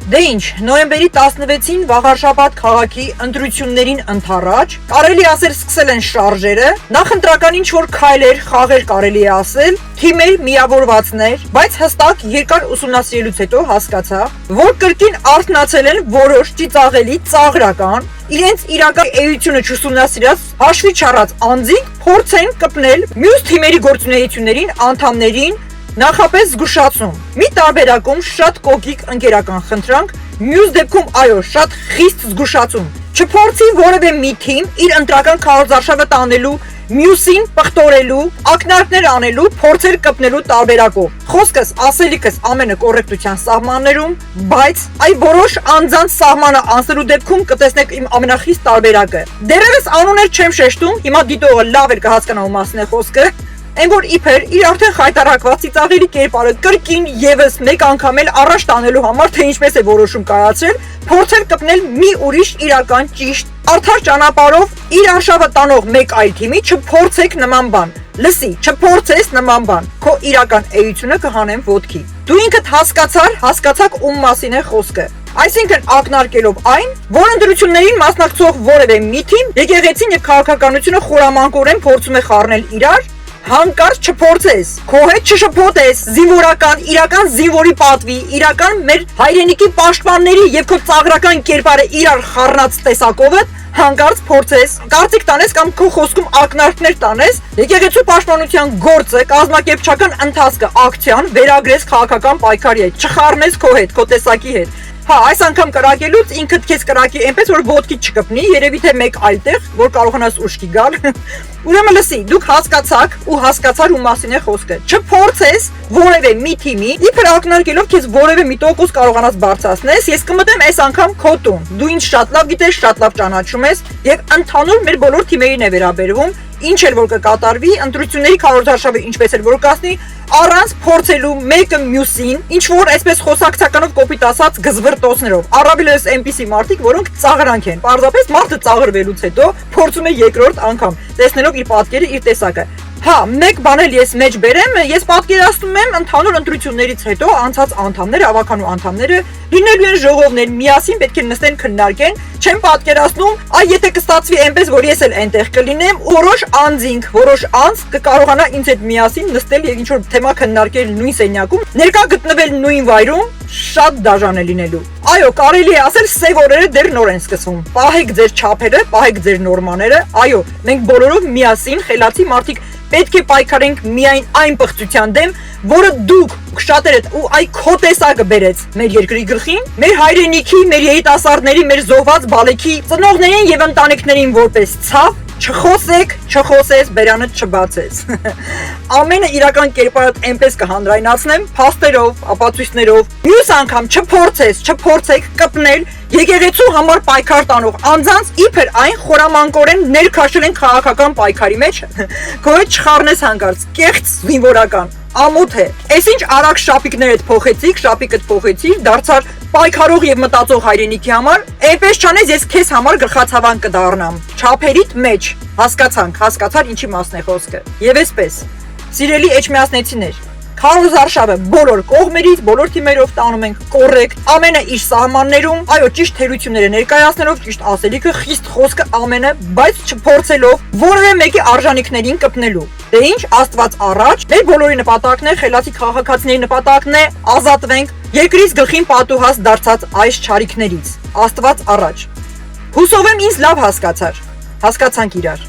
Դե ինչ, նոյեմբերի 16-ին Վաղարշաբաթ քաղաքի ընտրություններին ընթառաջ, կարելի ասել սկսել են շարժերը, նախընտրական ինչ-որ քայլեր, խաղեր կարելի է ասել, թիմեր, միավորվածներ, բայց հստակ երկար ուսումնասիրելուց հետո հասկացա, որ կրկին արթնացել են որոշ ծիծաղելի, ծաղրական, իրենց իրական էությունը չուսումնասիրած, հաշվի չառած անձինք փորձեն կպնել մյուս թիմերի գործունեություններին, անդամներին, նախապես զգուշացում։ Մի տարբերակում շատ կոկիկ ընկերական խնդրանք, մյուս դեպքում այո, շատ խիստ զգուշացում։ Չփորձի որևէ մի թիմ իր ընտրական քարոզարշավը տանելու, մյուսին պղտորելու, ակնարկներ անելու, փորձեր կպնելու տարբերակով։ Խոսքս, ասելիքս ամենը կոռեկտության սահմաններում, բայց այ որոշ անձանց սահմանը անցնելու դեպքում կտեսնեք իմ ամենախիստ տարբերակը։ Դեռևս անուններ չեմ շեշտում, հիմա դիտողը լավ էր կհասկանա ում մասին է խոսքը։ Այն որ իբր իր արդեն խայտարակված ծիծաղելի կերպարը կրկին եւս մեկ անգամ էլ առաջ տանելու համար թե ինչպես է որոշում կայացրել, փորձել կպնել մի ուրիշ իրական ճիշտ արդար ճանապարհով իր արշավը տանող մեկ այլ թիմի չփորձեք նման բան։ Լսի, չփորձես նման բան։ Քո իրական էությունը կհանեմ ոտքի։ Դու ինքդ հասկացաք ում մասին է խոսքը։ Այսինքն ակնարկելով այն, որ ընտրություններին մասնակցող որևէ մի թիմ եկեղեցին եւ քաղաքականությունը խորամանկորեն փորձում է խառնել իրար, հանկարծ չփորձես, քո հետ չշփոթես, զինվորական, իրական զինվորի պատվի, իրական մեր հայրենիքի պաշտպանների եւ քո ծաղրական կերպարը իրար խառնած տեսակովը հանկարծ փորձես, կարծիք տանես կամ քո խոսքում ակնարկներ տանես, եկեղեցու պաշտպանության գործը, կազմակերպչական ընթացքը, ակցիան վերագրես քաղաքական պայքարի հետ, չխառնես քո հետ, քո տեսակի հետ։ Հա, այս անգամ կրակելուց ինքդ քեզ կրակի այնպես որ ոտքի չկպնի, երևի թե մեկ այլ տեղ, որ կարողանաս ուշքի գալ։ Ուրեմն լսի, դուք հասկացաք ու հասկացար ում մասին է խոսքը։ Չփորձես որևէ մի թիմի, իբր ակնարկելով քեզ որևէ մի տոկոս կարողանաս բարձրացնես, ես կմտեմ այս անգամ քո տուն։ Դու ինձ շատ լավ գիտես, շատ լավ ճանաչում ես եւ ընդհանուր մեր բոլոր թիմերին է վերաբերվում, ինչ էլ որ կկատարվի, ընտրությունների քարոզարշավը ինչպես էլ որ կասնի, առանց փորձելու մեկը մյուսին, ինչ որ այսպես խոսակցականով կոպիտ ասած գզվրտոցներով։ Առավելևս այնպիսի մարդիկ, որոնք ծաղրանք են։ Պարզապես մարդը ծաղրվելուց հետո փորձում է երկրորդ անգամ, տեսնելով իր պատկերը, իր տեսակը։ Հա, մեկ բան էլ ես մեջ բերեմ, ես պատկերացնում եմ ընդհանուր ընտրություններից հետո անցած անդամները, ավականու անդամները լինելու են ժողովներ, միասին պետք է նստեն քննարկեն, չեմ պատկերացնում, այ եթե կստացվի այնպես, որ ես էլ այնտեղ կլինեմ, որոշ անձինք, որոշ անձ կկարողանա ինձ հետ միասին նստել եւ ինչ որ թեմա քննարկել նույն սենյակում, ներկա գտնվել նույն վայրում, շատ դաժան է լինելու։ Այո, կարելի է ասել սև օրերը դեռ նոր են սկսվում։ Պահեք ձեր չափերը, պահեք ձեր նորմաները։ Այո, մենք բոլորով միասին խելացի մարդիկ պետք է պայքարենք միայն այն պղծության դեմ, որը դուք շատերդ ու այ քո տեսակը բերեց մեր երկրի գլխին, մեր հայրենիքի, մեր երիտասարդների, մեր զոհված բալեքի ծնողներին եւ ընտանիքներին որպես ցավ, չխոսես, բերանդ չբացես։ Ամենը իրական կերպարդ այնպես կհանդրայնացնեմ, փաստերով, ապացույցներով։ Մյուս անգամ չփորձեք կպնել եկեղեցու համար պայքար տանող անձանց, իբր այն խորամանկորեն ներքաշել են քաղաքական պայքարի մեջ, քո հետ չխառնես հանկարծ, կեղծ զինվորական, ամոթ է։ Այսինչ արագ շապիկներդ փոխեցիր, դարձար պայքարող եւ մտածող հայրենիքի համար, այնպես չանես ես քեզ համար գլխացավան կդառնամ։ Չափերիդ մեջ, հասկացար ինչի մասն է խոսքը։ Եվ այսպես, սիրելի էջմիածնեցիներ, քարոզարշավը բոլոր կողմերից, բոլոր թիմերով տանում ենք կոռեկտ, ամենը իր սահմաններում, այո, ճիշտ թերությունները ներկայացնելով, ճիշտ ասելիքը, խիստ խոսքը ամենը, բայց չփորձելով որևէ մեկի արժանինքներին կպնելու։ Դե ինչ, Աստված առաջ, մեր բոլորի նպատակն է, խելացի քաղաքացիների նպատակն է ազատվենք երկրից գլխին պատուհաս դարձած այս չարիքներից։ Աստված առաջ։ Հուսով եմ ինձ լավ հասկացանք իրար։